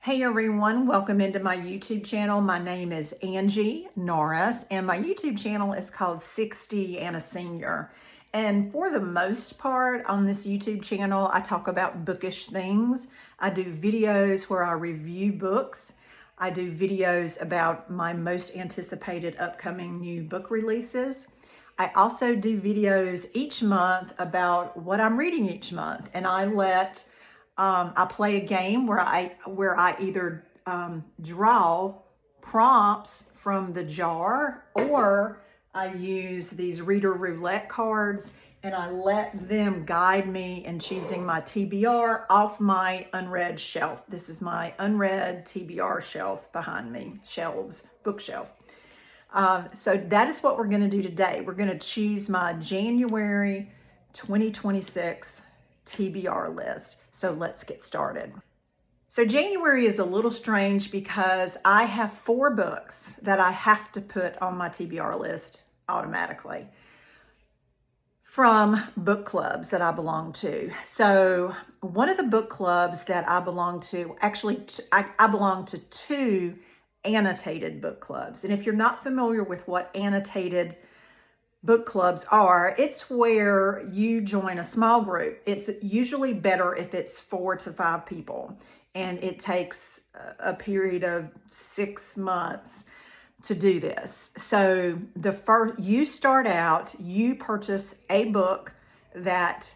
Hey everyone, welcome into my YouTube channel. My name is Angie Norris and my YouTube channel is called 60 and a Senior. And for the most part on this YouTube channel, I talk about bookish things. I do videos where I review books. I do videos about my most anticipated upcoming new book releases. I also do videos each month about what I'm reading each month, and I play a game where I either draw prompts from the jar, or I use these reader roulette cards and I let them guide me in choosing my TBR off my unread shelf. This is my unread TBR shelf behind me, bookshelf. So that is what we're going to do today. We're going to choose my January 2026 TBR list. So let's get started. So January is a little strange because I have 4 books that I have to put on my TBR list automatically from book clubs that I belong to. So one of the book clubs that I belong to, actually I belong to 2 annotated book clubs. And if you're not familiar with what annotated book clubs are, it's where you join a small group. It's usually better if it's 4 to 5 people, and it takes a period of 6 months to do this. So you start out, you purchase a book that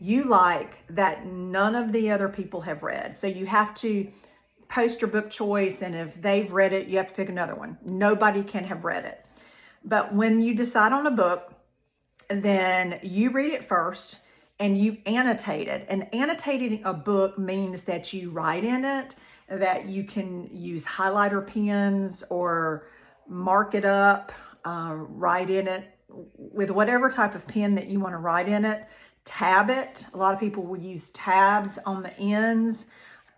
you like that none of the other people have read. So you have to post your book choice, and if they've read it, you have to pick another one. Nobody can have read it. But when you decide on a book, then you read it first and you annotate it. And annotating a book means that you write in it, that you can use highlighter pens or mark it up, write in it with whatever type of pen that you want to write in it, tab it. A lot of people will use tabs on the ends.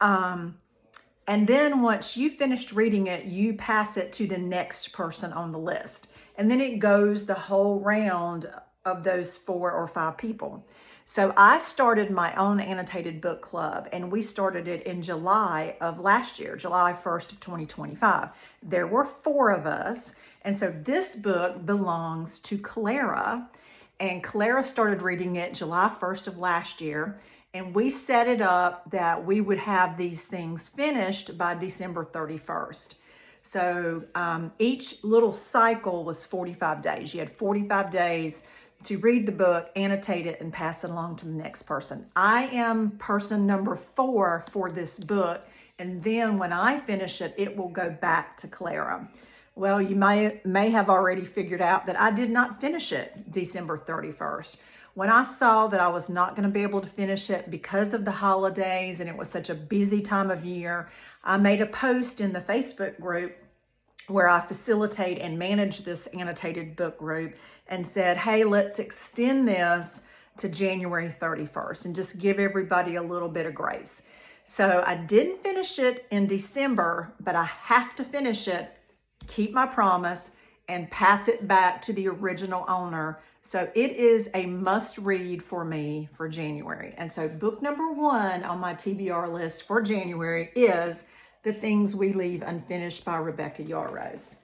And then once you finished reading it, you pass it to the next person on the list. And then it goes the whole round of those 4 or 5 people. So I started my own annotated book club, and we started it in July of last year, July 1st of 2025. There were 4 of us. And so this book belongs to Clara, and Clara started reading it July 1st of last year. And we set it up that we would have these things finished by December 31st. So each little cycle was 45 days. You had 45 days to read the book, annotate it, and pass it along to the next person. I am person number 4 for this book. And then when I finish it, it will go back to Clara. Well, you may have already figured out that I did not finish it December 31st. When I saw that I was not going to be able to finish it because of the holidays and it was such a busy time of year, I made a post in the Facebook group where I facilitate and manage this annotated book group and said, hey, let's extend this to January 31st and just give everybody a little bit of grace. So I didn't finish it in December, but I have to finish it, keep my promise, and pass it back to the original owner. So it is a must read for me for January. And so book number 1 on my TBR list for January is The Things We Leave Unfinished by Rebecca Yarros.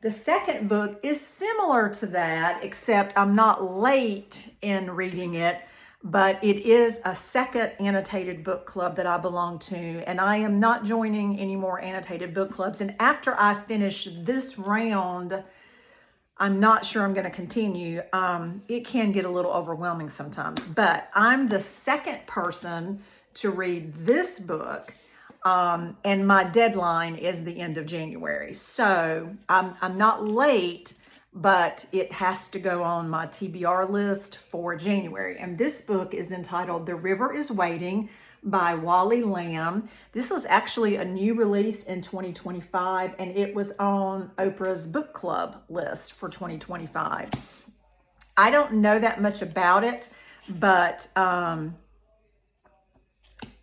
The second book is similar to that, except I'm not late in reading it, but it is a second annotated book club that I belong to, and I am not joining any more annotated book clubs. And after I finish this round, I'm not sure I'm going to continue. It can get a little overwhelming sometimes, but I'm the second person to read this book, and my deadline is the end of January. So I'm not late, but it has to go on my TBR list for January. And this book is entitled The River is Waiting by Wally Lamb. This was actually a new release in 2025, and it was on Oprah's book club list for 2025. I don't know that much about it, but I'm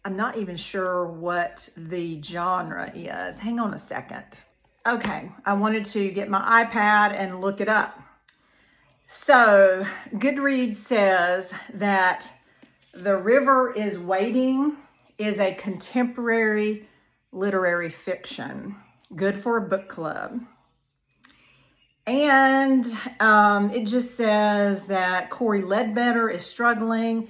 not even sure what the genre is. Hang on a second. Okay, I wanted to get my iPad and look it up. So Goodreads says that The River is Waiting is a contemporary literary fiction. Good for a book club. And it just says that Corey Ledbetter is struggling.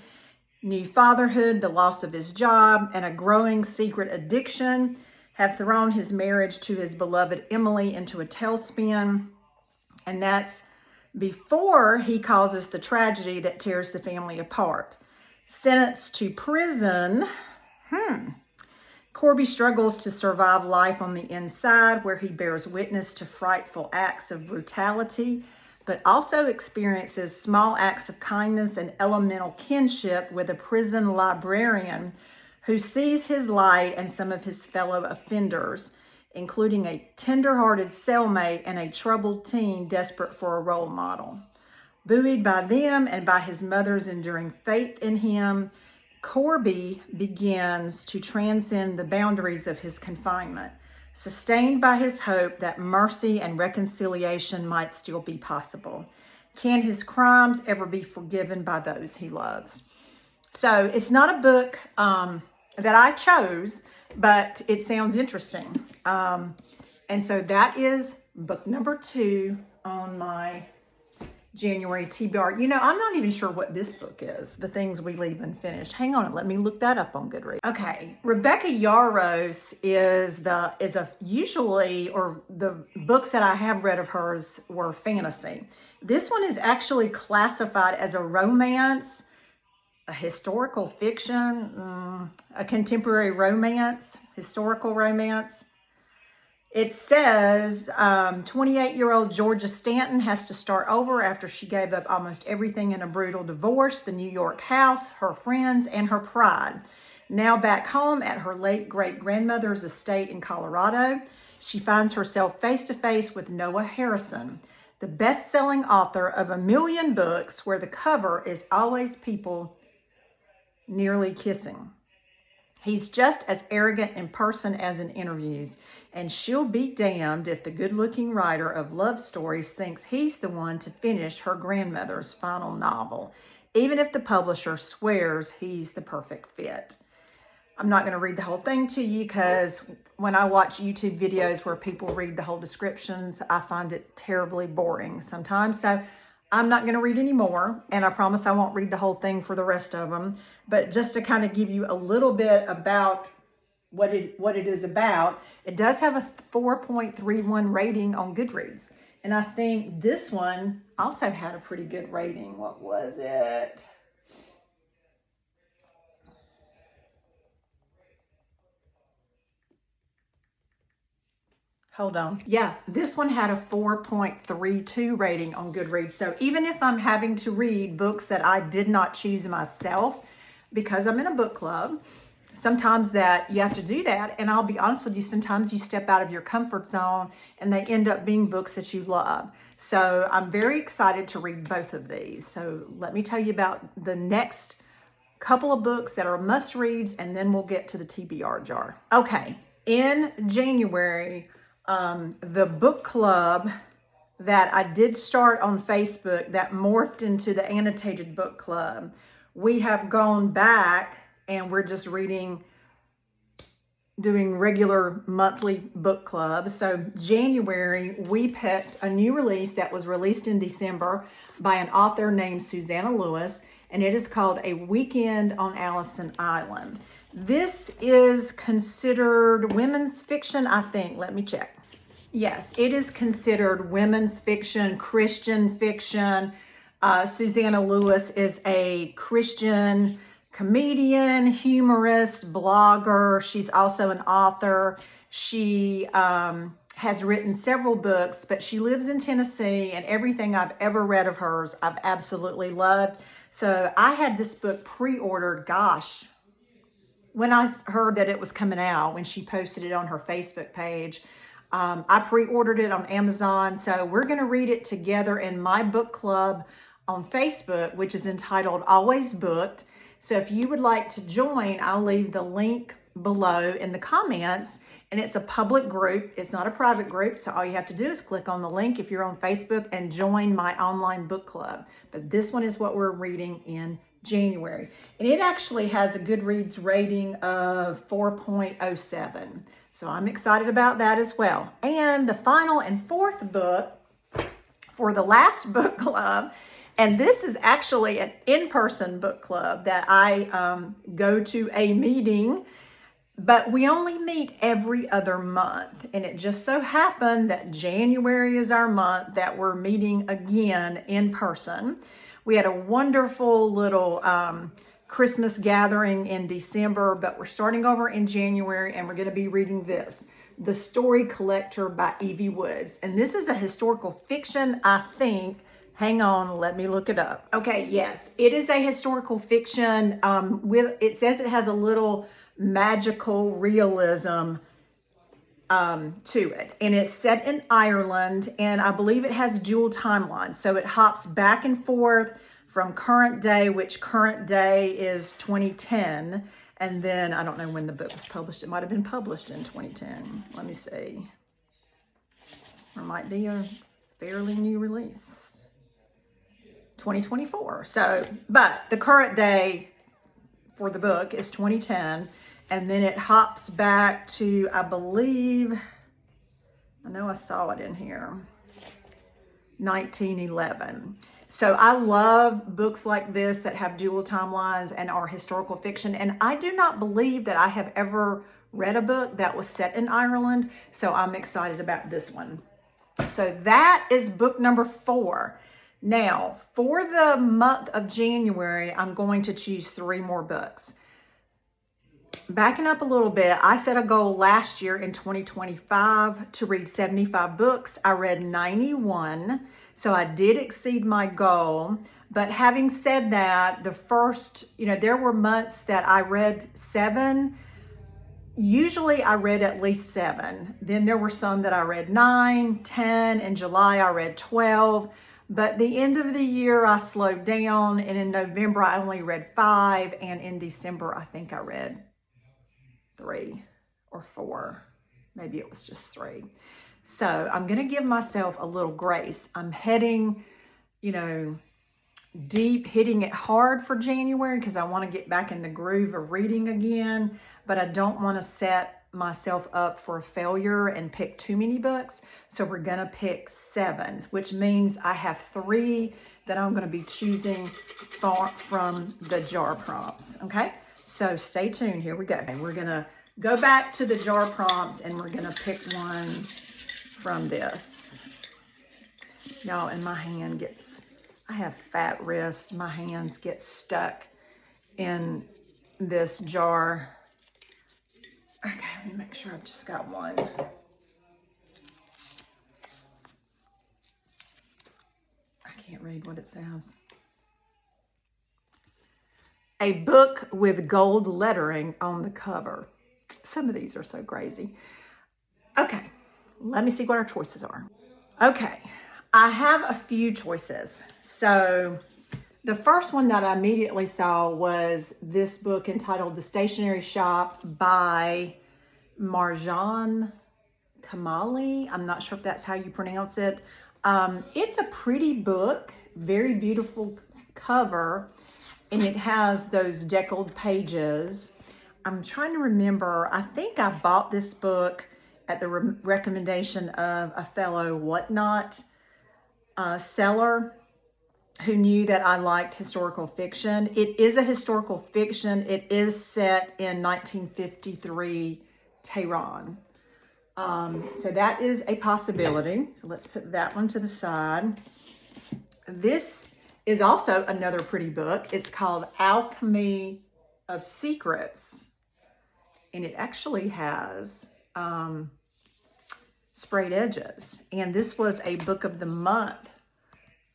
New fatherhood, the loss of his job, and a growing secret addiction have thrown his marriage to his beloved Emily into a tailspin. And that's before he causes the tragedy that tears the family apart. Sentenced to prison, Corby struggles to survive life on the inside, where he bears witness to frightful acts of brutality, but also experiences small acts of kindness and elemental kinship with a prison librarian who sees his light and some of his fellow offenders, including a tender-hearted cellmate and a troubled teen desperate for a role model. Buoyed by them and by his mother's enduring faith in him, Corby begins to transcend the boundaries of his confinement, sustained by his hope that mercy and reconciliation might still be possible. Can his crimes ever be forgiven by those he loves? So it's not a book that I chose, but it sounds interesting. And so that is book number 2 on my January TBR. You know, I'm not even sure what this book is, The Things We Leave Unfinished. Hang on, let me look that up on Goodreads. Okay, Rebecca Yarros is usually the books that I have read of hers were fantasy. This one is actually classified as a romance, a historical fiction, a contemporary romance, historical romance. It says 28-year-old Georgia Stanton has to start over after she gave up almost everything in a brutal divorce, the New York house, her friends, and her pride. Now back home at her late great-grandmother's estate in Colorado, she finds herself face-to-face with Noah Harrison, the best-selling author of 1 million books where the cover is always people nearly kissing. He's just as arrogant in person as in interviews, and she'll be damned if the good-looking writer of love stories thinks he's the one to finish her grandmother's final novel, even if the publisher swears he's the perfect fit. I'm not going to read the whole thing to you because when I watch YouTube videos where people read the whole descriptions, I find it terribly boring sometimes. So I'm not going to read any more, and I promise I won't read the whole thing for the rest of them. But just to kind of give you a little bit about what it is about, it does have a 4.31 rating on Goodreads. And I think this one also had a pretty good rating. What was it? Hold on. Yeah, this one had a 4.32 rating on Goodreads. So even if I'm having to read books that I did not choose myself, because I'm in a book club, sometimes that you have to do that. And I'll be honest with you, sometimes you step out of your comfort zone and they end up being books that you love. So I'm very excited to read both of these. So let me tell you about the next couple of books that are must reads, and then we'll get to the TBR jar. Okay, in January, the book club that I did start on Facebook that morphed into the annotated book club, we have gone back and we're just doing regular monthly book clubs. So January, we picked a new release that was released in December by an author named Susanna Lewis, and it is called A Weekend on Allison Island. This is considered women's fiction, I think. Let me check. Yes, it is considered women's fiction, Christian fiction. Susanna Lewis is a Christian comedian, humorist, blogger. She's also an author. She has written several books, but she lives in Tennessee, and everything I've ever read of hers, I've absolutely loved. So I had this book pre-ordered, gosh, when I heard that it was coming out, when she posted it on her Facebook page. I pre-ordered it on Amazon, so we're going to read it together in my book club on Facebook, which is entitled Always Booked. So if you would like to join, I'll leave the link below in the comments, and it's a public group. It's not a private group, so all you have to do is click on the link if you're on Facebook and join my online book club. But this one is what we're reading in January. And it actually has a Goodreads rating of 4.07. So I'm excited about that as well. And the final and fourth book for the last book club, and this is actually an in-person book club that I go to a meeting, but we only meet every other month. And it just so happened that January is our month that we're meeting again in person. We had a wonderful little Christmas gathering in December, but we're starting over in January, and we're going to be reading this, The Story Collector by Evie Woods. And this is a historical fiction, I think. Hang on, let me look it up. Okay, yes, it is a historical fiction. It says it has a little magical realism to it, and it's set in Ireland, and I believe it has dual timelines, so it hops back and forth from current day, which current day is 2010, and then I don't know when the book was published. It might have been published in 2010. Let me see. Or might be a fairly new release. 2024. So, but the current day for the book is 2010, and then it hops back to, I believe, I know I saw it in here, 1911. So I love books like this that have dual timelines and are historical fiction. And I do not believe that I have ever read a book that was set in Ireland. So I'm excited about this one. So that is book number 4. Now, for the month of January, I'm going to choose 3 more books. Backing up a little bit, I set a goal last year in 2025 to read 75 books. I read 91, so I did exceed my goal. But having said that, the first, there were months that I read 7. Usually I read at least 7. Then there were some that I read 9, 10. In July, I read 12. But the end of the year, I slowed down. And in November, I only read 5. And in December, I think I read 3 or 4. Maybe it was just 3. So I'm going to give myself a little grace. I'm heading, deep, hitting it hard for January because I want to get back in the groove of reading again, but I don't want to set myself up for a failure and pick too many books. So we're going to pick 7, which means I have 3 that I'm going to be choosing from the jar prompts. Okay. So stay tuned. Here we go. We're going to go back to the jar prompts and we're going to pick one from this. Y'all, and my hand I have fat wrists. My hands get stuck in this jar. Okay, let me make sure I've just got one. I can't read what it says. A book with gold lettering on the cover. Some of these are so crazy. Okay, let me see what our choices are. Okay, I have a few choices. So the first one that I immediately saw was this book entitled The Stationery Shop by Marjan Kamali. I'm not sure if that's how you pronounce it. It's a pretty book, very beautiful cover, and it has those deckled pages. I'm trying to remember, I think I bought this book at the recommendation of a fellow Whatnot seller who knew that I liked historical fiction. It is a historical fiction. It is set in 1953 Tehran. So that is a possibility. So let's put that one to the side. This is also another pretty book. It's called Alchemy of Secrets. And it actually has sprayed edges. And this was a book of the month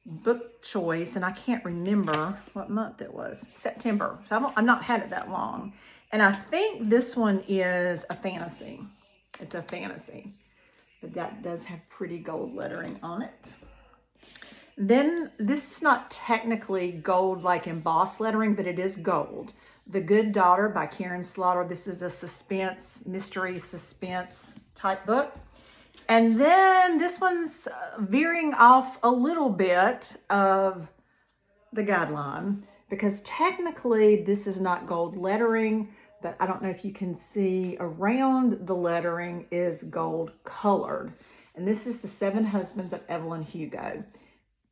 book choice. And I can't remember what month it was. September. So I've not had it that long. And I think this one is a fantasy. It's a fantasy. But that does have pretty gold lettering on it. Then this is not technically gold like embossed lettering, but it is gold. The Good Daughter by Karen Slaughter. This is a suspense, mystery suspense type book. And then this one's veering off a little bit of the guideline because technically this is not gold lettering, but I don't know if you can see around the lettering is gold colored. And this is The 7 Husbands of Evelyn Hugo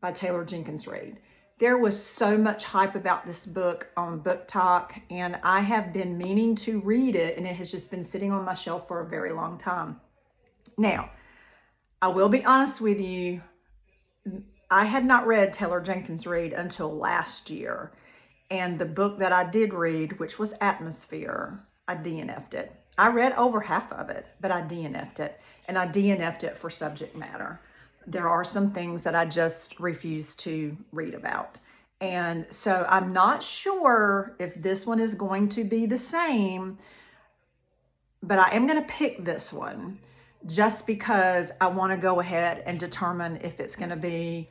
by Taylor Jenkins Reid. There was so much hype about this book on Book Talk, and I have been meaning to read it, and it has just been sitting on my shelf for a very long time. Now, I will be honest with you, I had not read Taylor Jenkins Reid until last year, and the book that I did read, which was Atmosphere, I DNF'd it. I read over half of it, but I DNF'd it, and I DNF'd it for subject matter. There are some things that I just refuse to read about. And so I'm not sure if this one is going to be the same, but I am going to pick this one just because I want to go ahead and determine if it's going to be,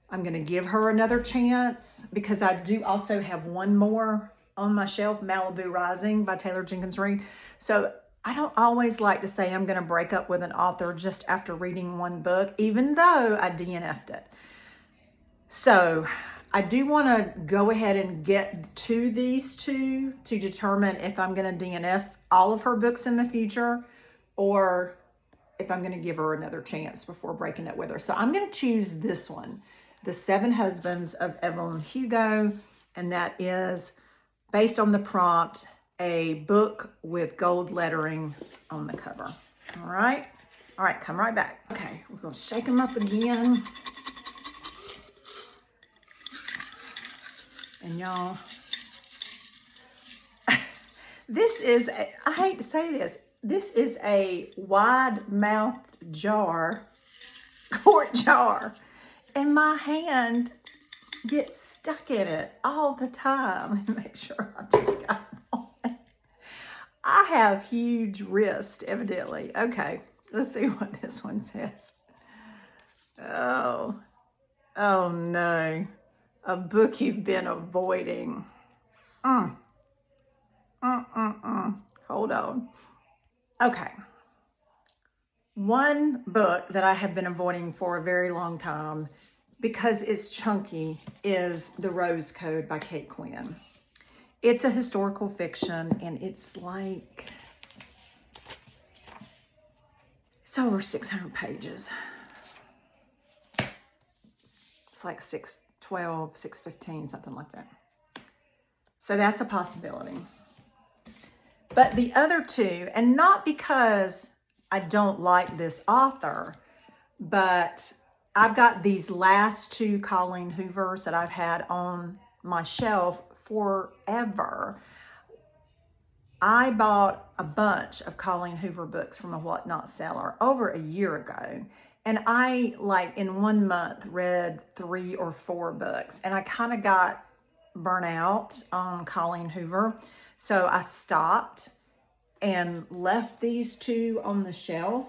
I'm going to give her another chance, because I do also have one more on my shelf, Malibu Rising by Taylor Jenkins Reid. So I don't always like to say I'm going to break up with an author just after reading one book, even though I DNF'd it. So I do want to go ahead and get to these two to determine if I'm going to DNF all of her books in the future, or if I'm going to give her another chance before breaking it with her. So I'm going to choose this one, The 7 Husbands of Evelyn Hugo, and that is based on the prompt, a book with gold lettering on the cover. All right, come right back. Okay, we're gonna shake them up again. And y'all, this is, I hate to say this is a wide-mouthed jar, quart jar, and my hand gets stuck in it all the time. Let me make sure I just got it on. I have huge wrist, evidently. Okay, let's see what this one says. Oh no. A book you've been avoiding. Hold on. Okay. One book that I have been avoiding for a very long time because it's chunky is The Rose Code by Kate Quinn. It's a historical fiction, and it's like, it's over 600 pages. It's like 612, 615, something like that. So that's a possibility. But the other two, and not because I don't like this author, but I've got these last two Colleen Hoovers that I've had on my shelf forever. I bought a bunch of Colleen Hoover books from a Whatnot seller over a year ago, and I, like, in 1 month read 3 or 4 books, and I kind of got burnt out on Colleen Hoover, so I stopped and left these two on the shelf,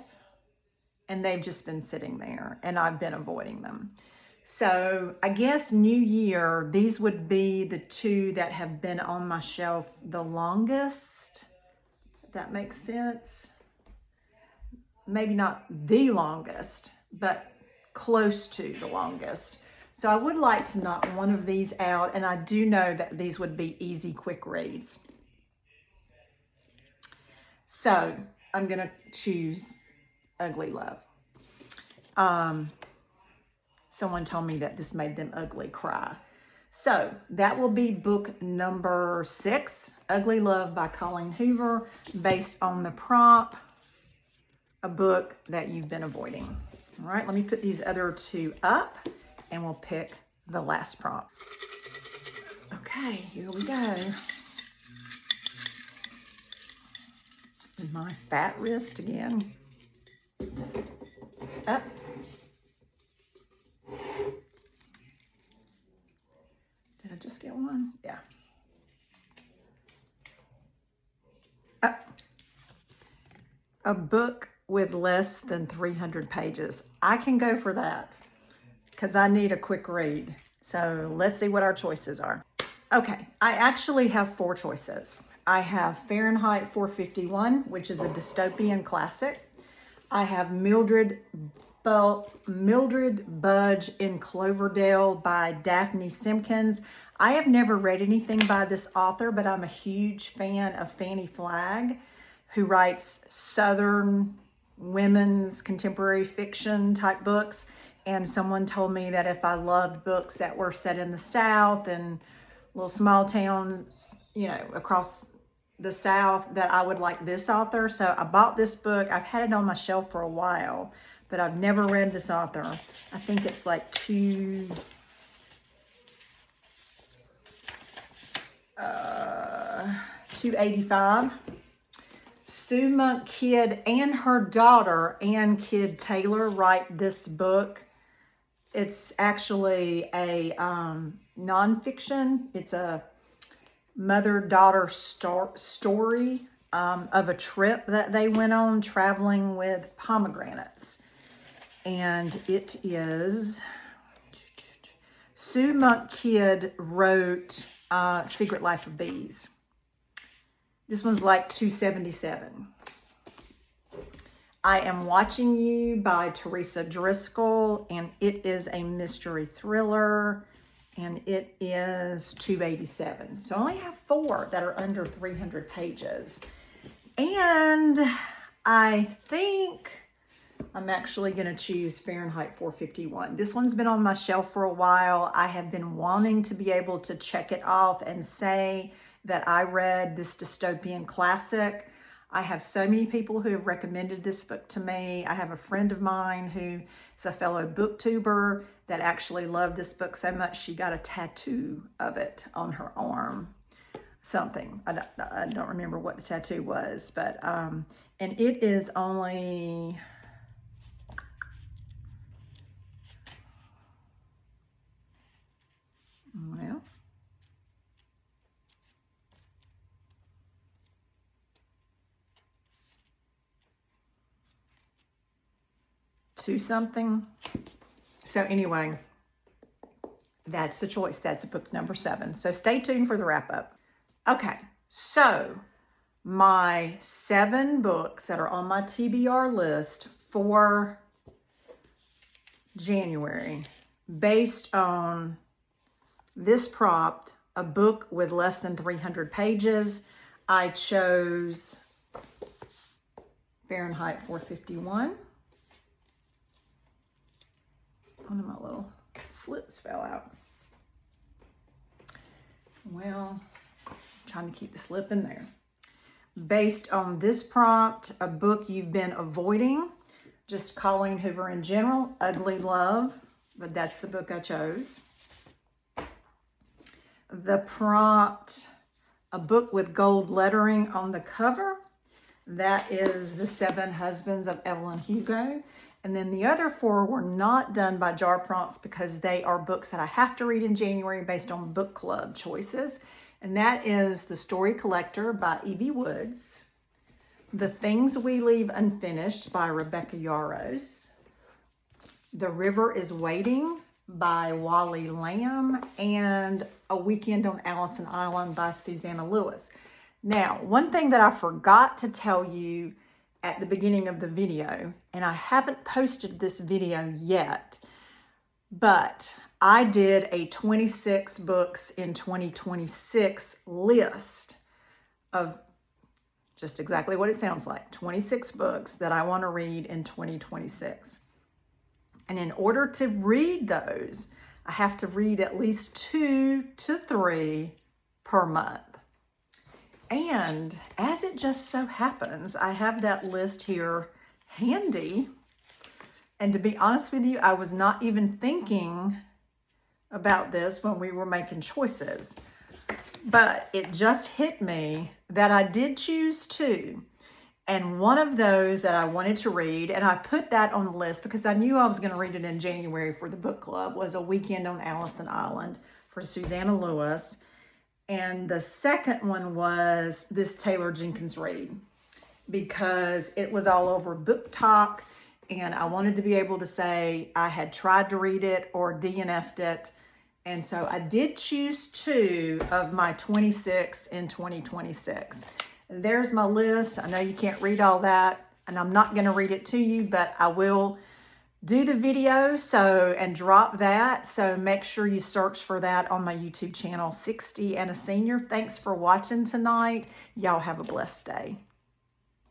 and they've just been sitting there, and I've been avoiding them. So I guess New Year, these would be the two that have been on my shelf the longest, if that makes sense. Maybe not the longest, but close to the longest. So I would like to knock one of these out, and I do know that these would be easy, quick reads. So I'm going to choose Ugly Love. Someone told me that this made them ugly cry. So that will be book number 6, Ugly Love by Colleen Hoover, based on the prompt, a book that you've been avoiding. All right, let me put these other two up, and we'll pick the last prompt. Okay, here we go. My fat wrist again. Up. Did I just get one? Yeah. Up. A book with less than 300 pages. I can go for that because I need a quick read. So let's see what our choices are. Okay, I actually have 4 choices. I have Fahrenheit 451, which is a dystopian classic. I have Mildred Budge in Cloverdale by Daphne Simpkins. I have never read anything by this author, but I'm a huge fan of Fannie Flagg, who writes Southern women's contemporary fiction type books. And someone told me that if I loved books that were set in the South and little small towns, you know, across the South, that I would like this author. So I bought this book. I've had it on my shelf for a while, but I've never read this author. I think it's like $2.85. Sue Monk Kidd and her daughter, Ann Kidd Taylor, write this book. It's actually a nonfiction. It's a mother-daughter story of a trip that they went on traveling with pomegranates. And it is, Sue Monk Kidd wrote Secret Life of Bees. This one's like $2.77. I Am Watching You by Teresa Driscoll, and it is a mystery thriller, and it is $2.87. So I only have 4 that are under 300 pages. And I think I'm actually going to choose Fahrenheit 451. This one's been on my shelf for a while. I have been wanting to be able to check it off and say that I read this dystopian classic. I have so many people who have recommended this book to me. I have a friend of mine who is a fellow booktuber that actually loved this book so much she got a tattoo of it on her arm. Something. I don't remember what the tattoo was, but and it is only well, $2 something. So anyway, that's the choice. That's book number 7. So stay tuned for the wrap up. Okay, so my 7 books that are on my TBR list for January, based on this prompt, a book with less than 300 pages, I chose Fahrenheit 451. One of my little slips fell out. Well, I'm trying to keep the slip in there. Based on this prompt, a book you've been avoiding, just Colleen Hoover in general, Ugly Love, but that's the book I chose. The prompt, a book with gold lettering on the cover, that is The 7 Husbands of Evelyn Hugo. And then the other 4 were not done by jar prompts because they are books that I have to read in January based on book club choices. And that is The Story Collector by Evie Woods, The Things We Leave Unfinished by Rebecca Yarros, The River is Waiting by Wally Lamb, and A Weekend on Allison Island by Susanna Lewis. Now, one thing that I forgot to tell you at the beginning of the video, and I haven't posted this video yet, but I did a 26 books in 2026 list of just exactly what it sounds like, 26 books that I want to read in 2026. And in order to read those, I have to read at least 2 to 3 per month. And as it just so happens, I have that list here handy. And to be honest with you, I was not even thinking about this when we were making choices. But it just hit me that I did choose 2. And one of those that I wanted to read, and I put that on the list because I knew I was going to read it in January for the book club, was A Weekend on Allison Island for Susanna Lewis. And the second one was this Taylor Jenkins Reid because it was all over Book Talk, and I wanted to be able to say I had tried to read it or DNF'd it. And so I did choose 2 of my 26 in 2026. And there's my list. I know you can't read all that, and I'm not going to read it to you, but I will do the video and drop that. So make sure you search for that on my YouTube channel, 60 and a Senior. Thanks for watching tonight. Y'all have a blessed day.